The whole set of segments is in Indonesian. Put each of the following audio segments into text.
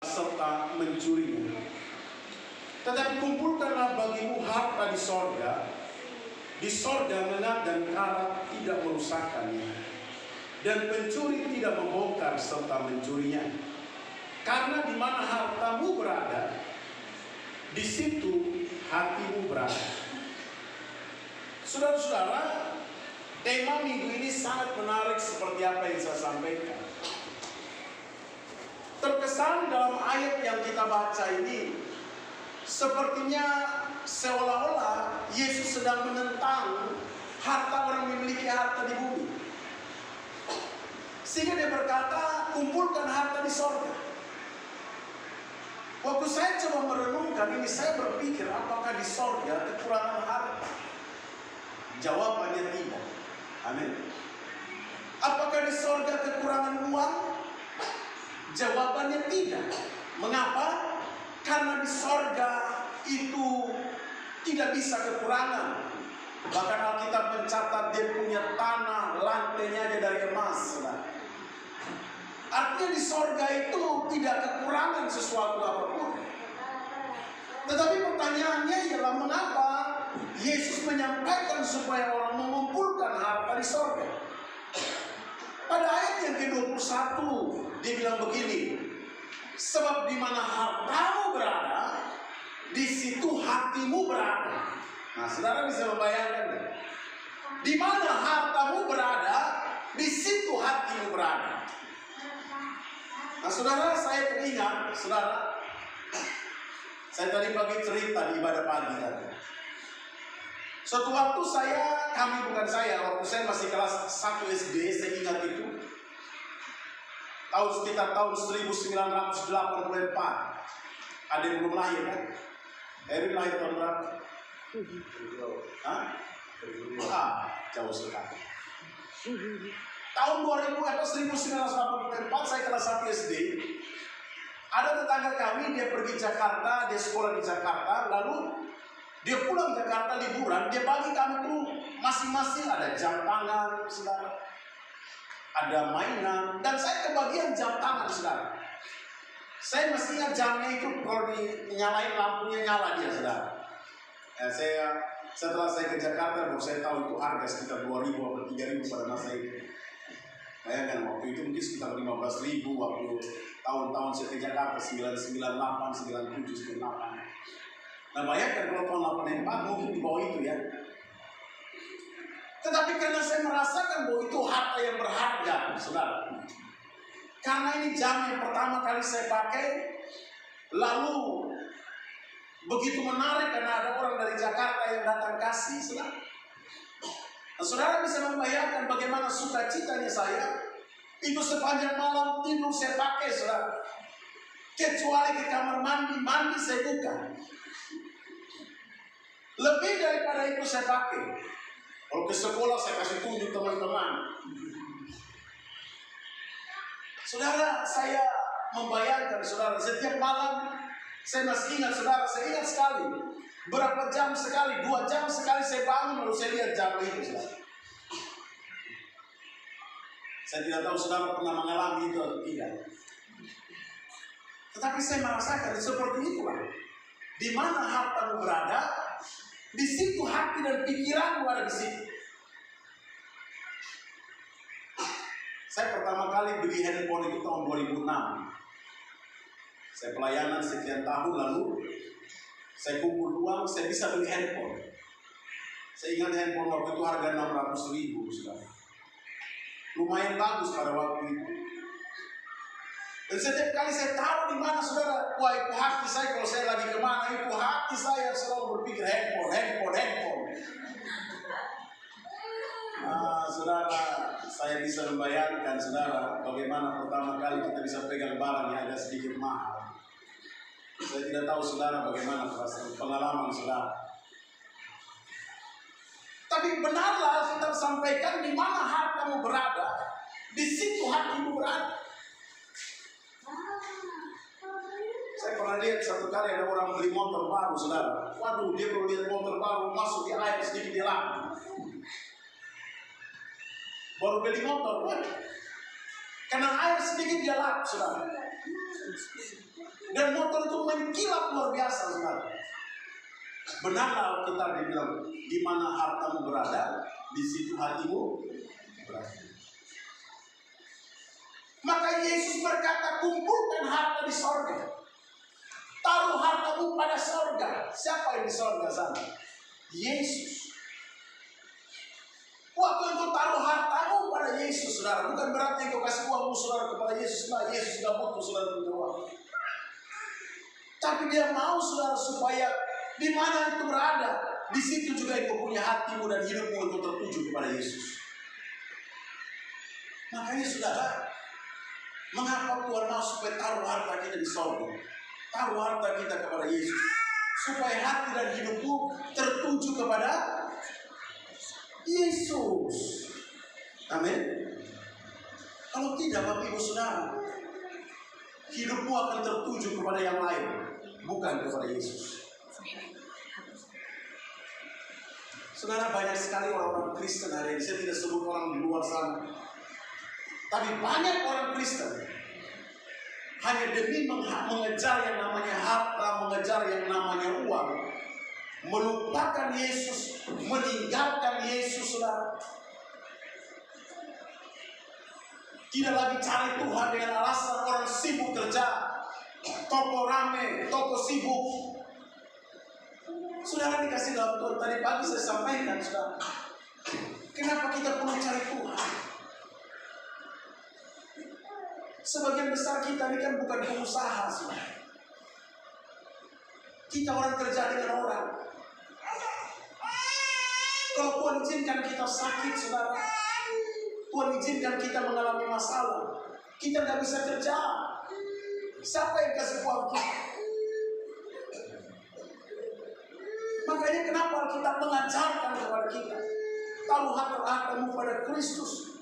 serta mencurinya. Tetapi kumpulkanlah bagimu harta di sorga mengat dan karat tidak merusakkannya, dan pencuri tidak membongkar serta mencurinya. Karena di mana hartamu berada, di situ hatimu berada. Saudara-saudara, tema minggu ini sangat menarik seperti apa yang saya sampaikan. Terkesan dalam ayat yang kita baca ini, sepertinya seolah-olah Yesus sedang menentang harta orang memiliki harta di bumi. Sehingga dia berkata, kumpulkan harta di sorga. Waktu saya coba merenungkan ini, saya berpikir apakah di sorga kekurangan harta? Jawabannya tidak. Amin. Apakah di sorga kekurangan uang? Jawabannya tidak. Mengapa? Karena di sorga itu tidak bisa kekurangan. Bahkan Alkitab mencatat dia punya tanah, lantainya aja dari emas. Artinya di sorga itu tidak kekurangan sesuatu apapun. Tetapi pertanyaannya ialah mengapa Yesus menyampaikan supaya orang mengumpulkan harta di sorga? Pada ayat yang ke-21 dia bilang begini, sebab di mana hartamu berada, di situ hatimu berada. Nah, saudara bisa membayangkan, di mana hartamu berada, di situ hatimu berada. Nah, saudara, saya teringat, saudara, saya tadi pagi cerita di ibadah pagi tadi. Suatu waktu waktu saya masih kelas 1 SD, saya ingat itu. Sekitar tahun 1984. Ada yang belum lahir kan? Erin lahir tahun berapa? Jauh sekali. Tahun 1984 saya kelas 1 SD. Ada tetangga kami, dia pergi Jakarta, dia sekolah di Jakarta, lalu dia pulang Jakarta liburan, dia bagi kami tuh masing-masing ada jam tangan, saudara. Ada mainan, dan saya kebagian jam tangan, saudara. Saya masih ingat jamnya itu kalau dinyalain lampunya nyala dia, saudara. Setelah saya ke Jakarta, baru saya tahu itu harga sekitar 2.000 atau 3.000 pada masa itu. Bayangkan waktu itu mungkin sekitar 15.000 waktu tahun-tahun saya ke Jakarta 998, 97, 98. Nah, bayangkan kalau tahun 84 mungkin di bawah itu ya. Tetapi karena saya merasakan bahwa itu harta yang berharga, saudara. Karena ini jam yang pertama kali saya pakai, lalu begitu menarik karena ada orang dari Jakarta yang datang kasih, saudara. Nah, saudara bisa membayangkan bagaimana sukacitanya saya. Itu sepanjang malam tidur saya pakai, saudara. Kecuali ke kamar mandi saya buka. Lebih daripada itu saya pakai. Kalau ke sekolah saya kasih tunjuk teman-teman. Saudara, saya membayangkan, saudara, setiap malam saya masih ingat, saudara, saya ingat sekali. Berapa jam sekali, 2 jam sekali saya bangun lalu saya lihat jam itu, saudara. Saya tidak tahu saudara pernah mengalami itu atau tidak. Tetapi saya merasakan seperti itulah. Di mana hartamu berada, di situ hati dan pikiranmu ada di situ. Saya pertama kali beli handphone itu tahun 2006. Saya pelayanan sekian tahun, lalu saya kumpul uang, saya bisa beli handphone. Saya ingat handphone waktu itu harga 600.000, saudara. Lumayan bagus pada waktu itu. Dan setiap kali saya tahu di mana, saudara, wah itu hati saya kalau saya lagi kemana, itu hati saya selalu berpikir handphone. Saudara, saya bisa membayangkan, saudara, bagaimana pertama kali kita bisa pegang barang yang agak sedikit mahal. Saya tidak tahu, saudara, bagaimana pengalaman saudara. Tapi benarlah kita sampaikan di mana hartamu berada, di situ hatimu berada. Saya pernah lihat satu kali ada orang beli motor baru, saudara. Waduh, dia kalau lihat motor baru masuk di air sedikit dia lari. Baru beli motor, kena air sedikit dia lap, saudara. berkilat luar biasa, saudara. Benarlah kita dibilang, di mana hartamu berada, di situ hatimu berada. Maka Yesus berkata, kumpulkan harta di sorga. Taruh hartamu pada sorga. Siapa yang di sorga sana? Yesus. Waktu engkau taruh hartamu pada Yesus, saudara, bukan berarti engkau kasih uangmu, saudara, kepada Yesus. Nah, Yesus tidak butuh, saudara, punya uang. Tapi dia mau, saudara, supaya di mana itu berada, di situ juga engkau punya hatimu dan hidupmu untuk tertuju kepada Yesus. Makanya, saudara, mengapa Tuhan mau supaya taruh harta kita di sorga? Taruh harta kita kepada Yesus, supaya hati dan hidupmu tertuju kepada Yesus. Amin. Kalau tidak, Bapak Ibu Saudara, hidupmu akan tertuju kepada yang lain, bukan kepada Yesus. Saudara, banyak sekali orang-orang Kristen hari ini. Saya tidak sebut orang di luar sana, tapi banyak orang Kristen hanya demi mengejar yang namanya harta, mengejar yang namanya uang, melupakan Yesus, meninggalkan Yesus, saudara. Tidak lagi cari Tuhan dengan alasan orang sibuk kerja, toko rame, toko sibuk. Saudara dikasih dalam Tuhan, tadi pagi saya sampaikan, saudara, kenapa kita perlu cari Tuhan? Sebagian besar kita ini kan bukan pengusaha, saudara. Kita orang kerja dengan orang. Kalau Tuhan izinkan kita sakit, saudara, Tuhan izinkan kita mengalami masalah, kita nggak bisa kerja. Siapa yang kasih uang kita? Makanya kenapa kita mengajarkan kepada kita, taruh hartamu pada Kristus,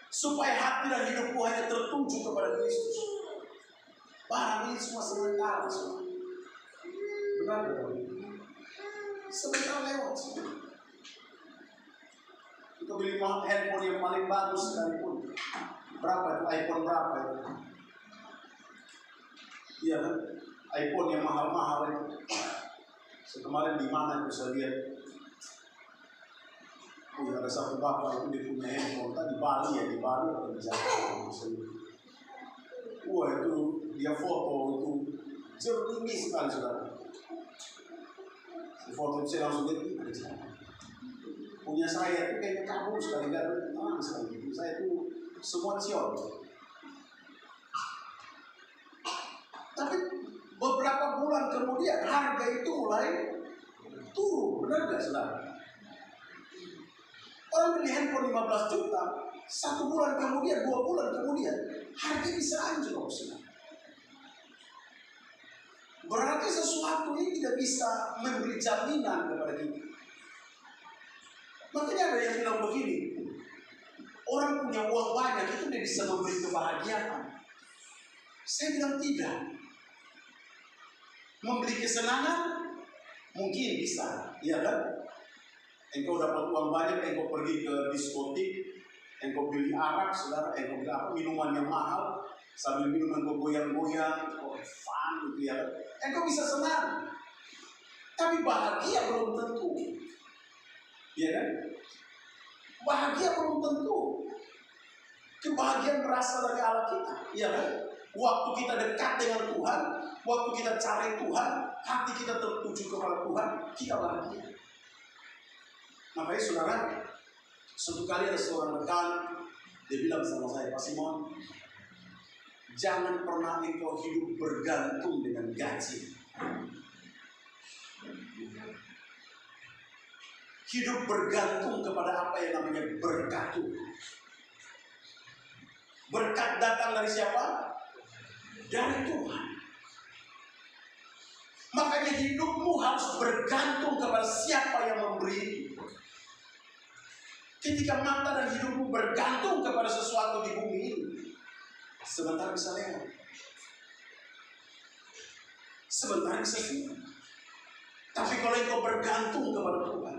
supaya hati dan hidupmu hanya tertuju kepada Kristus. Barang ini semua sementara, saudara. Benar, sebentar lewat. Kita beli handphone yang paling bagus sekalipun, berapa itu? iPhone berapa itu? Iya kan? iPhone yang mahal-mahal itu. Kemarin di mana itu saya lihat, ada satu bapak itu dia punya handphone, di Bali ya, di Bali atau di Jakarta. Wah, itu dia foto itu jernih sekali, saudara. Foto saya langsung lihat, punya saya itu kayaknya kabur sekali, nggak ada tenang sekali. Saya itu semua cion. Tapi beberapa bulan kemudian harga itu mulai turun, benar nggak, saudara? Orang beli handphone 15 juta, 1 bulan kemudian, 2 bulan kemudian, harga bisa anjlok, saudara. Berarti sesuatu ini tidak bisa memberi jaminan kepada kita. Makanya ada yang bilang begini, orang punya uang banyak itu dia bisa memberi kebahagiaan. Saya bilang tidak. Memberi kesenangan mungkin bisa, iya kan? Engkau dapat uang banyak, engkau pergi ke diskotik, engkau beli arak, saudara, engkau beli apa, minuman yang mahal, sambil minum engkau goyang-goyang, fun gitu ya. Engkau bisa senang, tapi bahagia belum tentu, iya kan? Bahagia belum tentu. Kebahagiaan berasal dari Allah kita, iya kan? Waktu kita dekat dengan Tuhan, waktu kita cari Tuhan, hati kita tertuju kepada Tuhan, kita bahagia. Makanya saudara, suatu kali ada seorang rekan, dia bilang sama saya, Pak Simon, jangan pernah engkau hidup bergantung dengan gaji. Hidup bergantung kepada apa yang namanya berkat Tuhan. Berkat datang dari siapa? Dari Tuhan. Makanya hidupmu harus bergantung kepada siapa yang memberi. Ketika mata dan hidupmu bergantung kepada sesuatu di bumi ini, sebentar bisa lewat, sebentar bisa hilang. Tapi kalau engkau bergantung kepada Tuhan,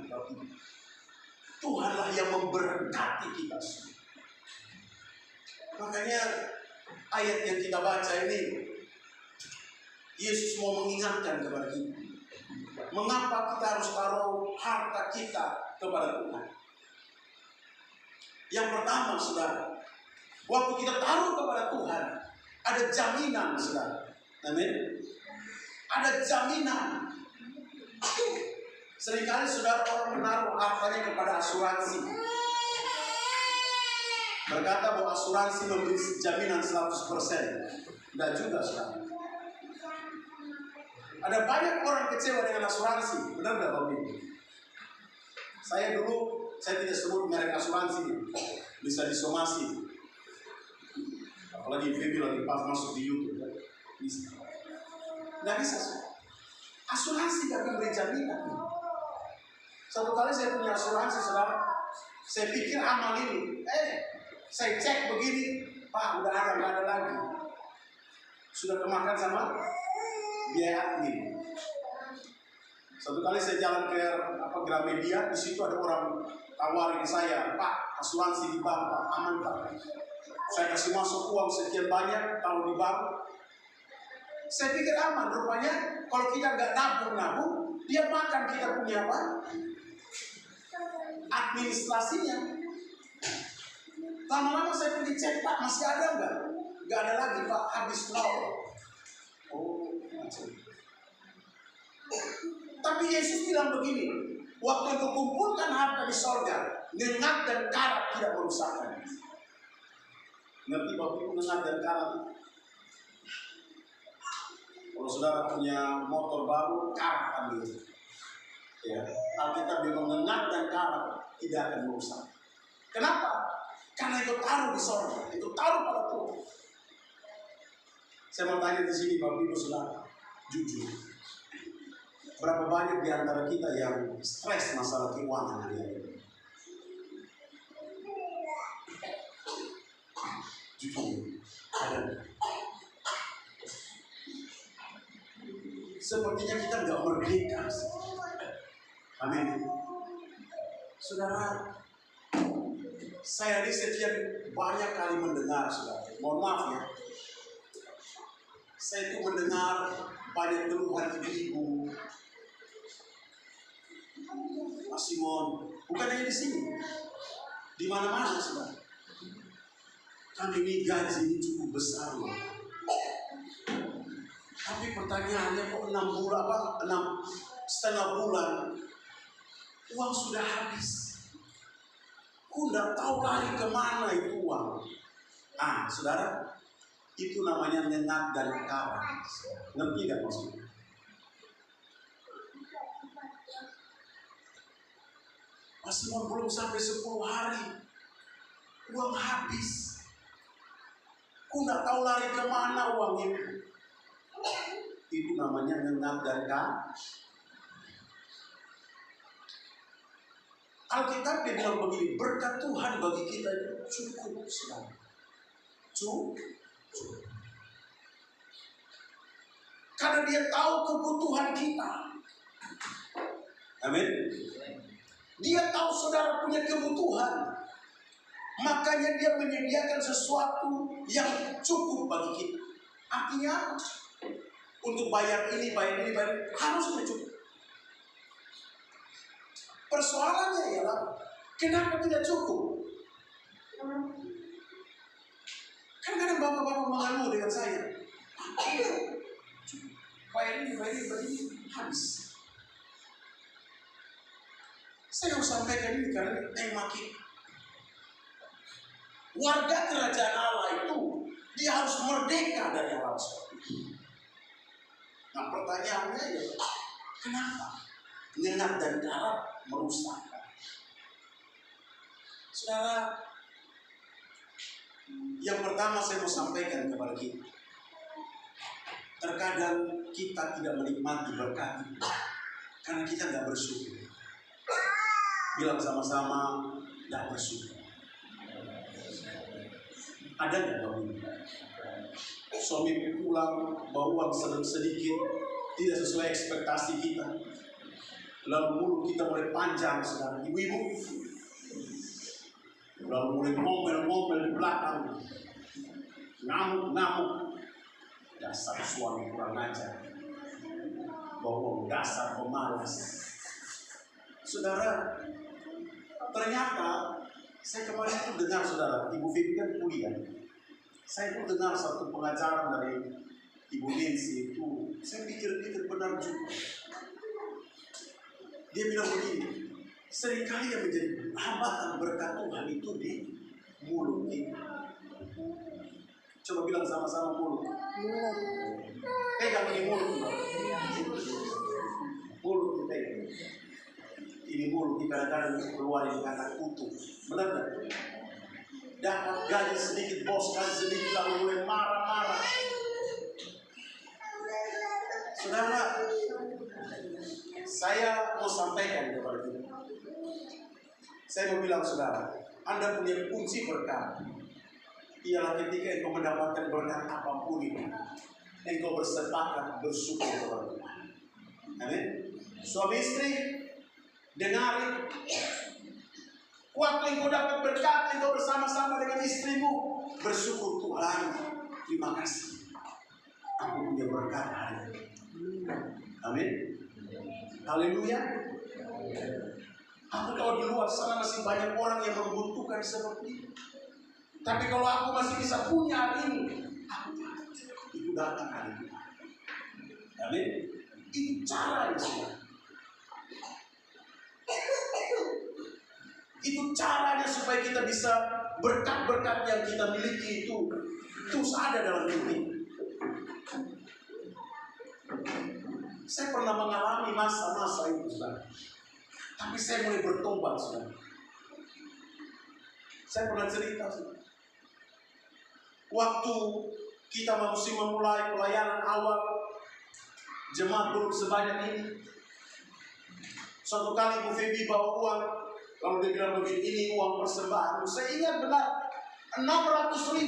Tuhanlah yang memberkati kita semua. Makanya ayat yang kita baca ini, Yesus mau mengingatkan kepada kita. Mengapa kita harus taruh harta kita kepada Tuhan? Yang pertama, saudara, waktu kita taruh kepada Tuhan, ada jaminan, saudara. Amin. Ada jaminan. Seringkali saudara orang menaruh hartanya kepada asuransi. Berkata bahwa asuransi memberi jaminan 100%. Tidak juga, saudara. Ada banyak orang kecewa dengan asuransi. Benar tidak, Bapak Ibu? Saya tidak sebut merek asuransi. Bisa disomasi. Apalagi video lagi pas masuk di YouTube. Bisa. Tidak bisa, saudara. Asuransi tidak memberi jaminan. Satu kali saya punya asuransi, saudara. Saya pikir aman ini. Saya cek begini, Pak, udah nggak ada lagi. Sudah kemakan sama biaya admin. Satu kali saya jalan ke Gramedia, di situ ada orang tawarin saya, Pak, asuransi di bank, Pak, aman Pak. Saya kasih masuk uang sekian banyak, taruh di bank. Saya pikir aman, rupanya kalau kita nggak nabung, dia makan kita punya apa? Administrasinya. Lama-lama saya pergi cek, Pak, masih ada nggak? Nggak ada lagi, Pak, habis nol. Oh, macam. Tapi Yesus bilang begini, waktu engkau kumpulkan harta di sorga, nengat dan karat tidak merusakkan. Ngerti Bapak Ibu nengat dan karat? Kalau saudara punya motor baru, karat ambil. Ya, Alkitab bilang nengat dan karat tidak akan merusak. Kenapa? Karena itu taruh di sorga, itu taruh pada Tuhan. Saya mau tanya di sini, Bapak Ibu saudara, jujur. Berapa banyak di antara kita yang stres masalah keuangan hari ini? Jujur, ada. Sepertinya kita nggak merdeka. Amin. Saudara, saya ini setiap banyak kali mendengar, saudara. Mohon maaf ya. Saya itu mendengar banyak keluhan ibu-ibu. Pak Simon, bukan hanya di sini, di mana-mana, saudara. Kami ini gaji ini cukup besar, loh. Tapi pertanyaannya kok 6,5 bulan, uang sudah habis. Aku tidak tahu lari kemana itu uang. Saudara, itu namanya nengat dan karat. Ngerti gak maksudnya? Masih belum sampai 10 hari, uang habis. Aku tidak tahu lari kemana uang itu. Itu namanya nengat dan karat. Alkitab bilang begini, berkat Tuhan bagi kita itu cukup sekali. Cukup. Karena dia tahu kebutuhan kita. Amin. Dia tahu saudara punya kebutuhan. Makanya dia menyediakan sesuatu yang cukup bagi kita. Artinya untuk bayar ini, harusnya cukup. Persoalannya ialah kenapa tidak cukup? Kadang-kadang bapak-bapak mengeluh dengan saya. Bayar ini, habis. Saya harus sampaikan ini karena maki. Warga kerajaan Allah itu dia harus merdeka dari hal seperti itu. Nah pertanyaannya adalah kenapa nengat dan karat merusakkan? Saudara, yang pertama saya mau sampaikan kepada kita, terkadang kita tidak menikmati berkat itu karena kita tidak bersyukur. Bilang sama-sama tidak bersyukur. Ada nggak Bapak? Suami pulang bawa uang sedikit, tidak sesuai ekspektasi kita. Lalu mulut kita mulai panjang, saudara. Ibu-ibu, lalu mulai ngomel-ngomel di belakang, ngamuk-ngamuk. Dasar suami kurang ajar, bohong, dasar pemalas. Saudara, ternyata saya kemarin itu dengar, saudara, Ibu Vivi kan kuliah. Saya itu dengar satu pengajaran dari Ibu Nancy itu, saya pikir-pikir benar juga. Dia bilang begini, seringkali yang menjadi hambatan berkat Tuhan itu di mulut kita. Coba bilang sama-sama mulut. Pegang ini mulut. Mulut kita. Ini mulut kita kadang-kadang keluarin kata kutuk. Benar tak? Dapat gaji sedikit, bos gaji sedikit, lalu mulai marah-marah. Saudara, saya mau sampaikan kepada kita. Saya mau bilang, saudara, Anda punya kunci berkat. Ialah ketika engkau mendapatkan berkat apapun itu, engkau bersepakat bersyukur kepada Tuhan. Amin. Suami istri, dengarin. Waktu engkau dapat berkat, engkau bersama-sama dengan istrimu bersyukur, Tuhan, terima kasih. Aku punya berkat hari ini. Amin. Haleluya. Aku tahu di luar sana masih banyak orang yang membutuhkan seperti itu. Tapi kalau aku masih bisa punya hari ini, itu datang hari ini. Amin. Itu caranya, saudara. Itu caranya supaya kita bisa berkat-berkat yang kita miliki itu terus ada dalam hidup ini. Saya pernah mengalami masa-masa itu, saudara. Tapi saya mulai bertobat, saudara. Saya pernah cerita, saudara. Waktu kita masih memulai pelayanan awal, jemaat belum sebanyak ini. Suatu kali Bu Febi bawa uang, lalu dia bilang begini, ini uang persembahan. Saya ingat benar, 600.000.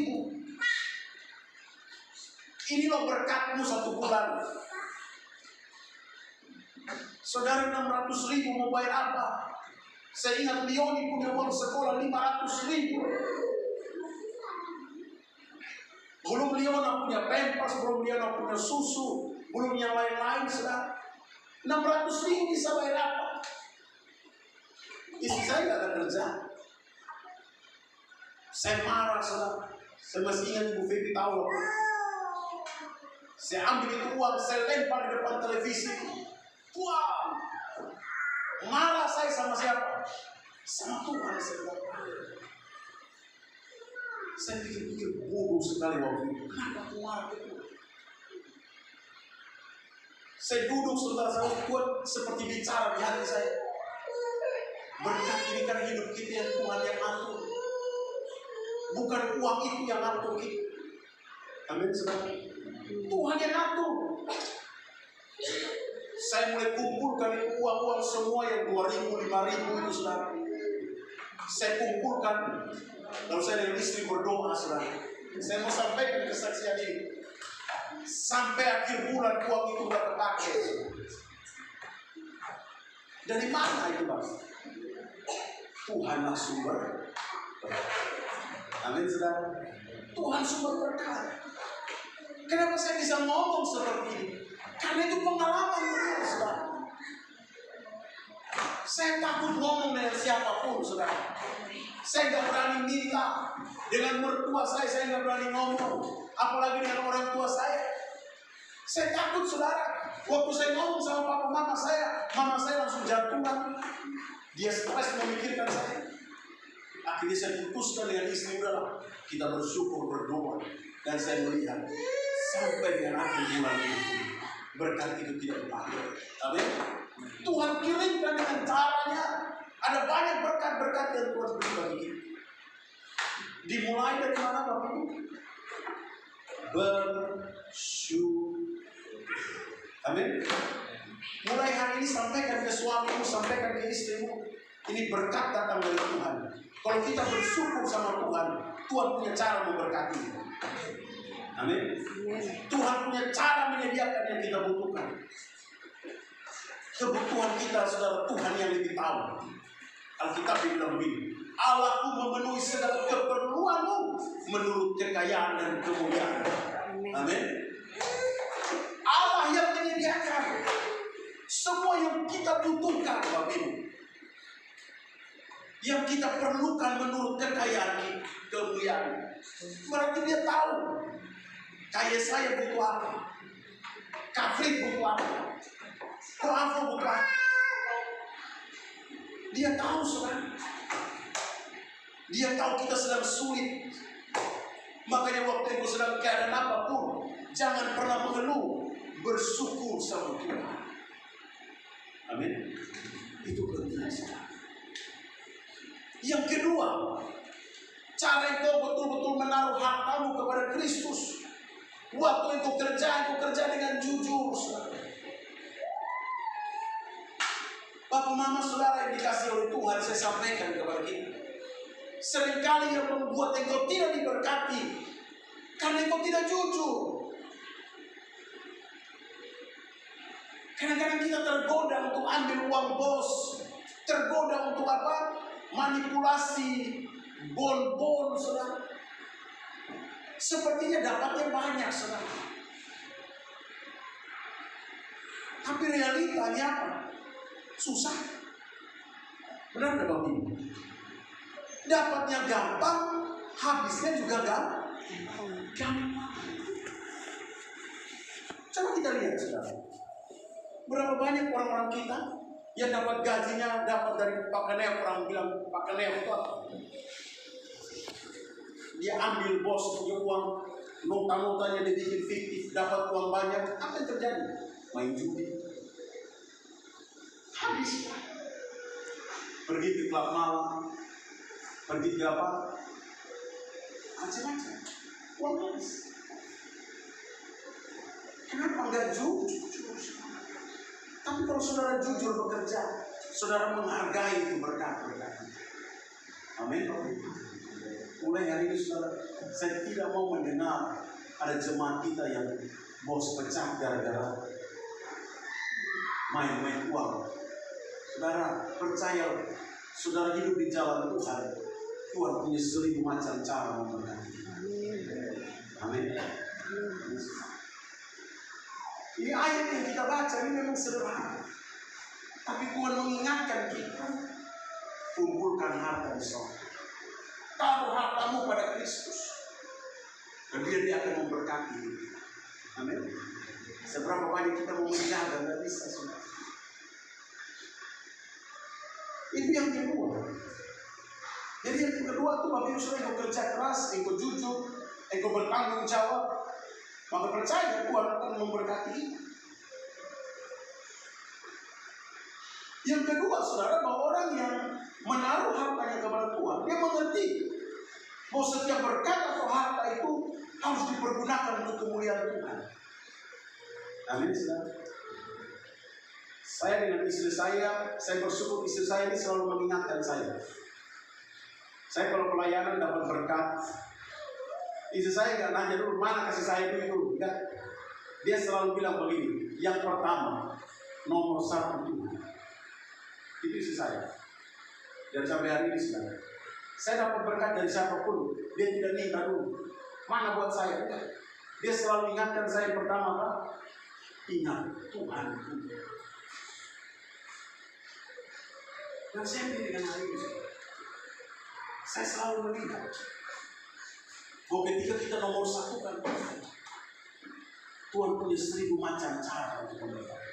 Ini loh berkatmu 1 bulan. Saudara, 600.000 mau bayar apa? Saya ingat Leoni punya uang sekolah 500.000. Belum Leona punya pempas, belum Leona punya susu, belum yang lain-lain, saudara. 600.000 bisa bayar apa? Istri saya nggak ada kerja. Saya marah, saudara. Saya masih ingat Ibu Febi tahu. Saya ambil itu uang, saya lempar di depan televisi. Wah, marah saya sama siapa? Sama Tuhan, saudara. Saya pikir-pikir bodoh sekali waktu itu. Kenapa aku marah itu? Saya duduk, saudara, saya kuat seperti bicara di hati saya. Berkat ini kan hidup kita yang Tuhan yang atur. Bukan uang itu yang atur kita. Amin, saudara. Tuhan yang atur. Saya mulai kumpulkan itu uang-uang semua yang 2.000, 5.000 itu, saudara. Saya kumpulkan. Lalu saya dengan istri berdoa, saudara. Saya mau sampaikan kesaksian ini. Sampai akhir bulan uang itu sudah terpakai. Dari mana itu, Bang? Tuhanlah sumber. Amin, saudara. Tuhan sumber berkat. Kenapa saya bisa ngomong seperti ini? Karena itu pengalaman saya, saudara. Saya takut ngomong dengan siapapun, saudara. Saya nggak berani minta. Dengan mertua saya nggak berani ngomong. Apalagi dengan orang tua saya. Saya takut, saudara. Waktu saya ngomong sama papa mama saya langsung jatuhan. Dia stres memikirkan saya. Akhirnya saya putuskan dengan istri, udahlah, kita bersyukur, berdoa. Dan saya melihat sampai dengan akhir bulan ini berkat itu tidak dipakai. Amin. Tuhan kirimkan dengan caranya. Ada banyak berkat-berkat yang Tuhan beri bagi kita. Dimulai dari mana, Bapak Ibu? Bersyukur. Amin. Mulai hari ini sampaikan ke suamimu, sampaikan ke istrimu. Ini berkat datang dari Tuhan. Kalau kita bersyukur sama Tuhan, Tuhan punya cara memberkati. Amin. Tuhan punya cara menyediakan yang kita butuhkan. Kebutuhan kita, saudara, Tuhan yang lebih tahu. Alkitab bilang begini, Allahku memenuhi segala keperluanmu menurut kekayaan dan kemuliaan. Amin. kita butuhkan, Bapak Ibu. Yang kita perlukan menurut kekayaan kemuliaan. Berarti dia tahu kayak saya butuh apa, Kafrik butuh apa, Koafo butuh apa. Dia tahu, saudara. Dia tahu kita sedang sulit. Makanya waktu itu sedang keadaan apapun, jangan pernah mengeluh, bersyukur sama Tuhan. Amin. Itu penting. Yang kedua, cara engkau betul-betul menaruh hartamu kepada Kristus. Waktu engkau kerja dengan jujur, saudara. Bapak mama saudara yang dikasih oleh Tuhan, saya sampaikan kepada kita. Seringkali yang membuat engkau tidak diberkati karena engkau tidak jujur. Kadang-kadang kita tergoda untuk ambil uang bos, tergoda untuk apa? Manipulasi bon-bon, saudara. Sepertinya dapatnya banyak, saudara. Tapi realitanya apa? Susah. Benar enggak, Bapak Ibu? Dapatnya gampang, habisnya juga gampang. Coba kita lihat, saudara. Berapa banyak orang-orang kita yang dapat gajinya dapat dari Pak Kaneo. Orang bilang Pak Kaneo itu apa? Dia ambil bos punya uang, nota-notanya dia bikin fiktif, dapat uang banyak. Apa yang terjadi? Main judi, habis. Pergi ke klub malam, pergi ke apa? Macam-macam. Uang habis. Kenapa enggak jujur? Tapi kalau saudara jujur bekerja, saudara menghargai itu berkat-berkat. Amin. Mulai hari ini saudara, saya tidak mau mendengar ada jemaat kita yang bos pecah gara-gara main-main uang. Saudara percaya, saudara hidup di jalan Tuhan. Tuhan punya 1000 macam cara memberkati. Amin. Ini ayat yang kita baca ini memang sederhana, tapi Tuhan mengingatkan kita, kumpulkan harta di sorga, taruh hartamu pada Kristus, dan dia akan memberkati kita. Amin. Seberapa banyak kita mau menjaga, nggak bisa, saudara. Itu yang kedua. Jadi yang kedua itu Bapak Ibu saudara, engkau kerja keras, engkau jujur, engkau bertanggung jawab, maka percaya Tuhan akan memberkati kita. Yang kedua, saudara, bahwa orang yang menaruh hartanya kepada Tuhan, dia mengerti bahwa setiap berkat atau harta itu harus dipergunakan untuk kemuliaan Tuhan. Amin, saudara. Saya dengan istri saya bersyukur istri saya ini selalu mengingatkan saya. Saya kalau pelayanan dapat berkat, istri saya nggak nanya dulu mana kasih saya dulu, enggak. Dia selalu bilang begini, yang pertama, nomor 1 Tuhan. Itu istri saya. Dan sampai hari ini saudara, saya dapat berkat dari siapapun, dia tidak minta dulu. Mana buat saya? Enggak. Dia selalu ingatkan saya pertama, Pak, ingat Tuhan. Dan saya dengan hari ini, saya selalu melihat bahwa ketika kita nomor 1 kan Tuhan punya 1000 macam cara untuk memberkati.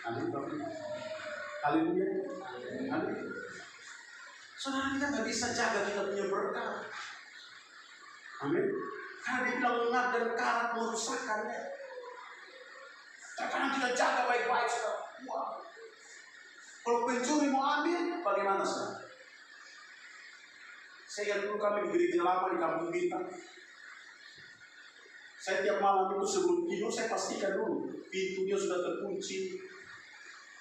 Amin. Haleluya. Amin. Saudara, kita nggak bisa jaga kita punya berkat. Amin. Karena dia bilang ingat dan karat merusakkannya. Terkadang kita jaga baik-baik, saudara. Wah. Kalau pencuri mau ambil, bagaimana, saudara? Saya ingat dulu kami di gereja lama di Kampung Bintang. Saya tiap malam itu sebelum tidur saya pastikan dulu pintunya sudah terkunci,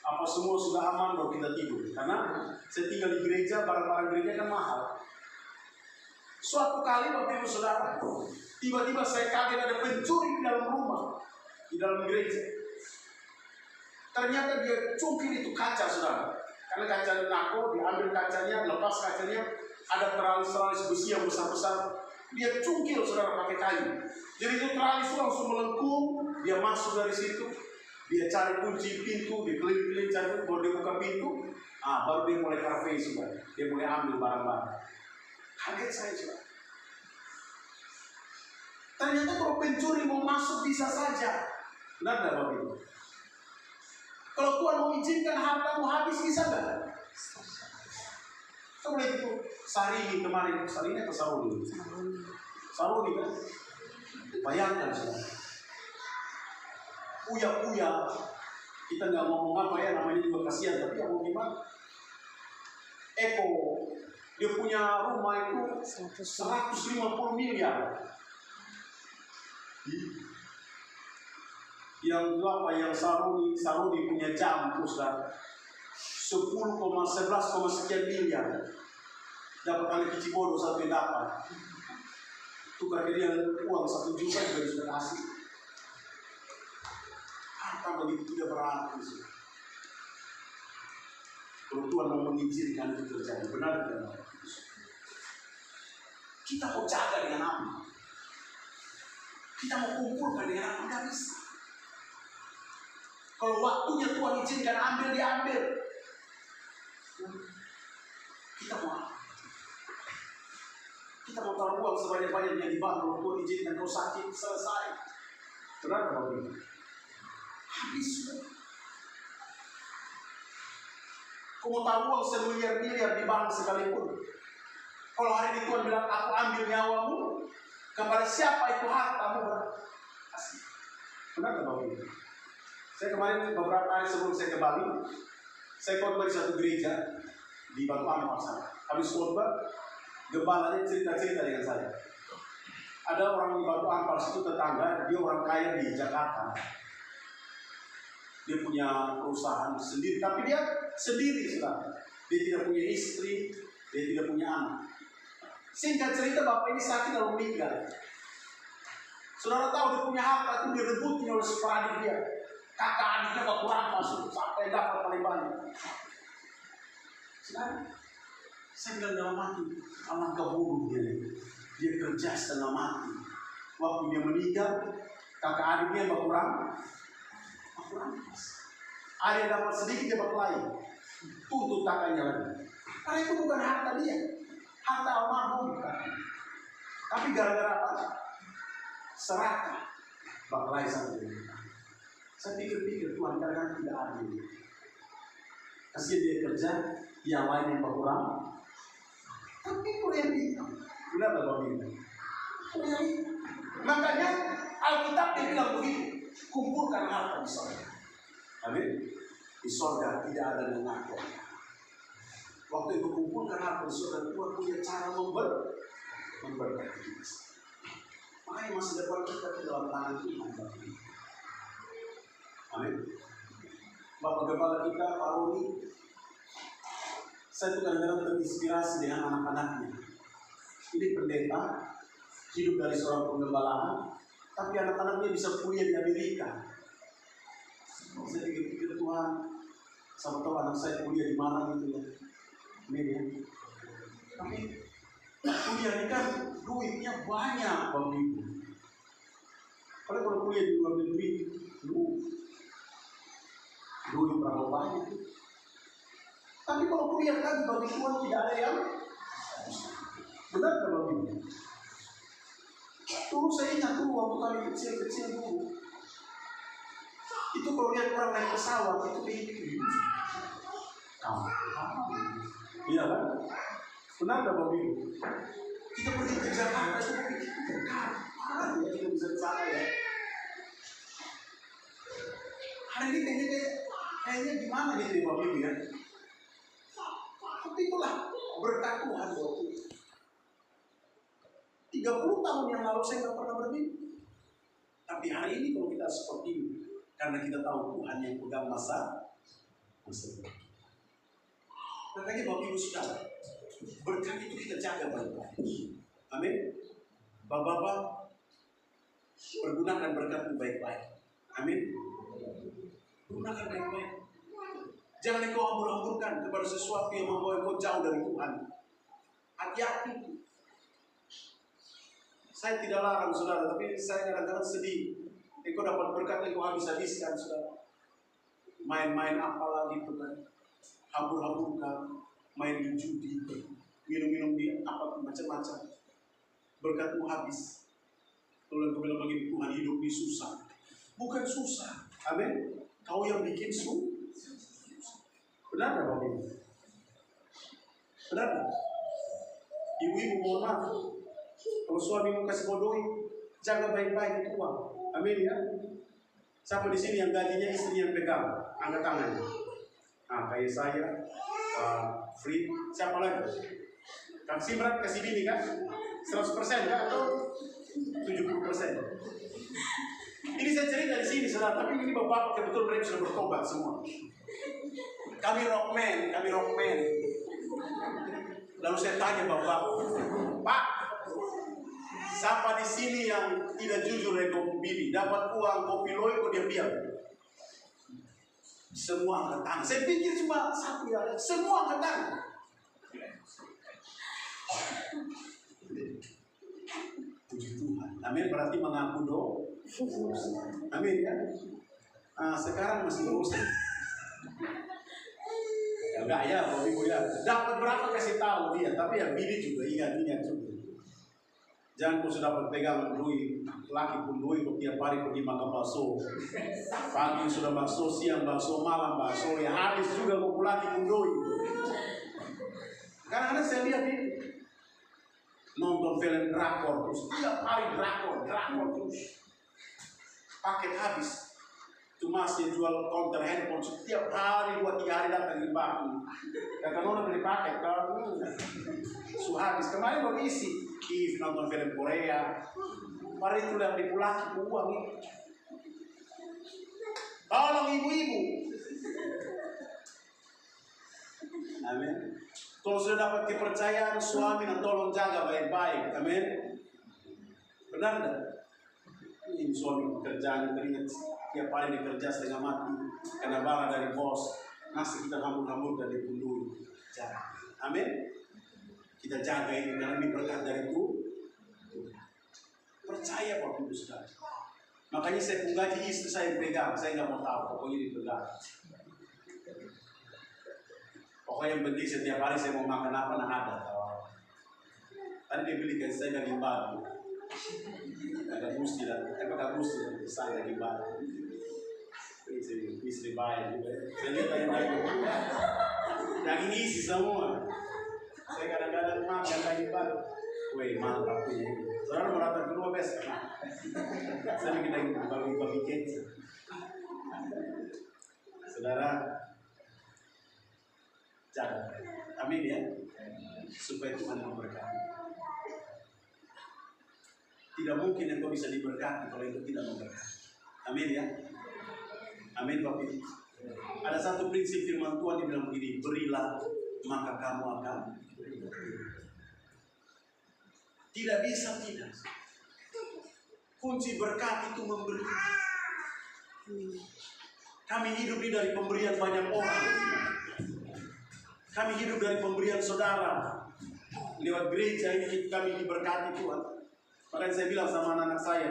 apa semua sudah aman baru kita tidur. Karena saya tinggal di gereja, barang-barang gereja kan mahal. Suatu kali Bapak Ibu Saudara, tiba-tiba saya kaget ada pencuri di dalam rumah, di dalam gereja. Ternyata dia cungkil itu kaca, saudara. Karena kaca nako, diambil kacanya, lepas kacanya, ada teralis-teralis besi yang besar-besar. Dia cungkil, saudara, pakai kayu. Jadi itu teralis itu langsung melengkung, dia masuk dari situ. Dia cari kunci pintu, dia keliling-keliling cari kunci, baru dia buka pintu, baru dia mulai karvei sudah. Dia mulai ambil barang-barang. Kaget saya sudah. Ternyata kalau pencuri mau masuk bisa saja. Benar tidak Bapak Ibu? Kalau Tuhan mau izinkan hartamu habis bisa nggak? Coba lihat itu Sarini kemarin, Sarini atau Saruni? Saruni kan? Bayangkan saudara. Puya-puya, kita nggak ngomong apa ya, namanya juga kasihan, tapi ya mau gimana? Eko, dia punya rumah itu 150 miliar. Yang apa? Yang Saruni punya jam, saudara. 10,11 sekian miliar. Dapat kali kecil bodoh satu yang dapat. Tukar dia uang 1 juta juga sudah kasih. Harta begitu tidak berarti. Kalau Tuhan mau mengizinkan itu terjadi, benar tidak? Kita mau jaga dengan apa? Kita mau kumpulkan dengan apa? Tidak bisa. Kalau waktunya Tuhan izinkan ambil, diambil. Kita mau apa? Kita mau taruh uang sebanyak-banyaknya di bank, kalau Tuhan izinkan kau sakit, selesai. Benar Bapak Ibu? Habis sudah. Kau mau taruh uang semiliar-miliar di bank sekalipun, kalau hari ini Tuhan bilang aku ambil nyawamu, kepada siapa itu hartamu kasih. Benar Bapak Ibu? Saya kemarin beberapa hari sebelum saya ke Bali, saya khotbah di satu gereja di Batu Ampar sana. Habis khotbah, gembalanya cerita-cerita dengan saya. Ada orang di Batu Ampar situ tetangga, dia orang kaya di Jakarta. Dia punya perusahaan sendiri, tapi dia sendiri sudah. Dia tidak punya istri, dia tidak punya anak. Singkat cerita, bapak ini sakit lalu meninggal. Saudara tahu dia punya harta itu direbutin oleh seperadik dia. Kakak adiknya baku rampas sampai dapat paling banyak. Sekarang saya bilang dalam hati, alangkah bodoh dia kerja setengah mati. Waktu dia meninggal, kakak adiknya baku rampas. Ada yang dapat sedikit dia baku lain, tuntut kakaknya lagi. Karena itu bukan harta dia, harta almarhum bukan. Tapi gara-gara apa? Serakah baku lain sama dia. Saya pikir-pikir Tuhan kadang-kadang tidak adil. Kasih dia kerja, yang lain yang berkurang. Tapi kalau yang itu, benar Bapak Ibu? Makanya Alkitab dia bilang begitu, kumpulkan harta di sorga. Amin. Di sorga tidak ada mengaku. Waktu itu kumpulkan harta di sorga, Tuhan punya cara memberkati kita. Makanya masa depan kita di dalam tangan Tuhan. Amin. Bapak Gembala kita, Pak Rudi, saya tuh kadang-kadang terinspirasi dengan anak-anaknya. Ini pendeta, hidup dari seorang penggembalaan, tapi anak-anaknya bisa kuliah di Amerika. Saya pikir-pikir Tuhan, sama tahu anak saya kuliah di mana gitu ya. Amin ya. Tapi kuliah ini kan duitnya banyak Bapak Ibu. Kalau kuliah di luar negeri, duit berapa banyak. Tapi kalau kuliah lagi bagi Tuhan tidak ada yang benar kalau begini. Dulu saya ingat dulu waktu kami kecil-kecil dulu. Itu kalau lihat orang naik pesawat itu begini. Iya kan? Benar nggak Bapak Ibu? Kita pergi ke Jakarta itu pikir kapan ya kita bisa ke sana ya? Hari ini kayaknya gimana gitu ya Bapak Ibu ya? Tapi itulah berkat Tuhan buat kita. 30 tahun yang lalu saya nggak pernah bermimpi. Tapi hari ini kalau kita seperti ini, karena kita tahu Tuhan yang pegang masa depan. Makanya Bapak Ibu Saudara, berkat itu kita jaga baik-baik. Amin. Bapak-bapak, pergunakan berkat itu baik-baik. Amin. Gunakan baik-baik. Jangan engkau hambur-hamburkan kepada sesuatu yang membawa engkau jauh dari Tuhan. Hati-hati. Saya tidak larang saudara, tapi saya kadang-kadang sedih. Engkau dapat berkat, engkau habis-habiskan saudara. main-main apalah gitu kan, hambur-hamburkan, main di judi, minum-minum di apa macam-macam, berkatmu habis. Kalau engkau bilang begini, Tuhan hidup ini susah, bukan susah, amin. Kau yang bikin benar nggak Bapak Ibu? Benar nggak? Ibu-ibu mohon maaf, kalau suami mau kasih kodoi, jaga baik-baik itu uang, amin ya. Siapa di sini yang gajinya istri yang pegang, angkat tangan. Nah, kayak saya, Free, siapa lagi? Kang Simran kasih bini kan? 100% kan atau 70%? Ini saya cerita di sini, saudara. Tapi ini bapak kebetulan mereka sudah bertobat semua. Kami rockman. Lalu saya tanya bapak, Pak, siapa di sini yang tidak jujur dengan bini? Dapat uang kopi loy kok diam-diam? Semua angkat tangan. Saya pikir cuma satu ya, semua angkat tangan. Puji Tuhan. Amin, berarti mengaku dosa. Amin ya. Sekarang masih dosa. Enggak ya, Bapak Ibu ya. Dapat berapa kasih tahu dia, tapi yang bini juga ingat juga. Jangan kau sudah dapat pegang duit, laki pun duit kok tiap hari pergi makan bakso. Pagi sudah bakso, siang bakso, malam bakso, ya habis juga kau laki pun duit. Karena saya lihat ini nonton film drakor terus, tiap hari drakor terus. Paket habis. Itu masih jual counter handphone setiap hari 2-3 hari datang di bank. Kata nona beli paket kalau habis. Kemarin baru isi nonton film Korea. Mari itu yang dipulaki uang ini. Tolong ibu-ibu. Amin. Kalau sudah dapat kepercayaan suami, dan tolong jaga baik-baik. Amin. Benar enggak? Ini suami pekerjaan keringat tiap hari dikerja setengah mati karena barang dari bos, nasi kita hambur-hambur dan dipunduri. Jangan. Amin. Kita jaga ini karena ini berkat dari itu. Percaya Bapak Ibu Saudara. Makanya saya gaji istri saya pegang, saya nggak mau tahu, pokoknya dipegang. Pokoknya yang penting setiap hari saya mau makan apa nah ada. Tadi dia beli ke saya daging babi. Agak gusti lah, apakah gusti lah pesan daging babi. Istri baik juga. Saya lihat daging isi semua. Saya kadang-kadang makan daging babi. Wih, mantap punya. Saudara mau datang kedua besok. Saya bikin daging babi kecil. Saudara, jaga. Amin ya. Supaya Tuhan memberkati. Tidak mungkin engkau bisa diberkati kalau itu tidak memberkati. Amin ya. Amin Bapak Ibu. Ada satu prinsip firman Tuhan yang bilang begini, berilah maka kamu akan. Tidak bisa tidak. Kunci berkat itu memberi. Kami hidup dari pemberian banyak orang. Kami hidup dari pemberian saudara. Lewat gereja ini kami diberkati Tuhan. Makanya saya bilang sama anak-anak saya,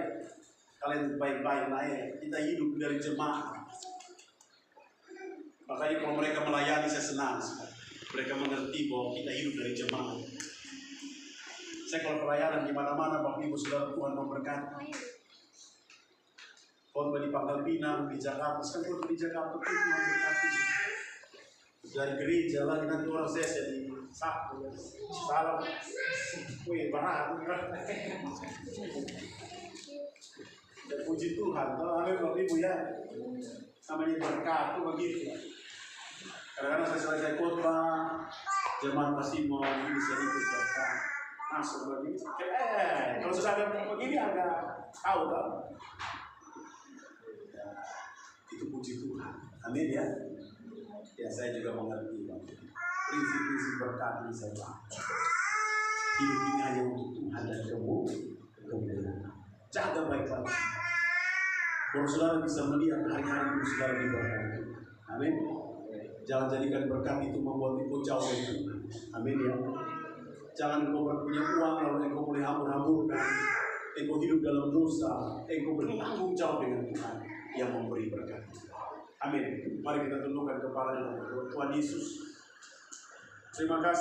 kalian baik-baik lah ya. Kita hidup dari jemaah. Makanya kalau mereka melayani saya senang. Mereka mengerti bahwa kita hidup dari jemaah. Saya kalau pelayanan di mana-mana, Bapak Ibu Saudara, Tuhan memberkati. Khotbah di Pangkal Pinang, di Jakarta, sekarang khotbah di Jakarta Tuhan memberkati. Dari gereja lagi nanti orang saya di Sabtu, salam, wih barang, dan puji Tuhan. Amin Bapak Ibu ya, namanya berkat itu begitu. Kadang-kadang saya selesai khotbah, jemaat masih mau bisa ikut berkat. Masuk begini, kalau sudah ada begini agak tahu kan? Itu puji Tuhan, amin ya. Ya saya juga mengerti prinsip-prinsip berkat ini saya paham. Hidup ini hanya untuk Tuhan dan kemuliaan. Jaga baik-baik. Kalau saudara bisa melihat hari-hari itu saudara diberkati, amin. Jangan jadikan berkat itu membuat engkau jauh dari Tuhan, amin ya. Jangan engkau punya uang lalu engkau boleh hambur-hamburkan, engkau hidup dalam dosa, engkau bertanggung jawab dengan Tuhan yang memberi berkat. Amin. Mari kita tundukkan kepala Tuhan Yesus. Terima kasih.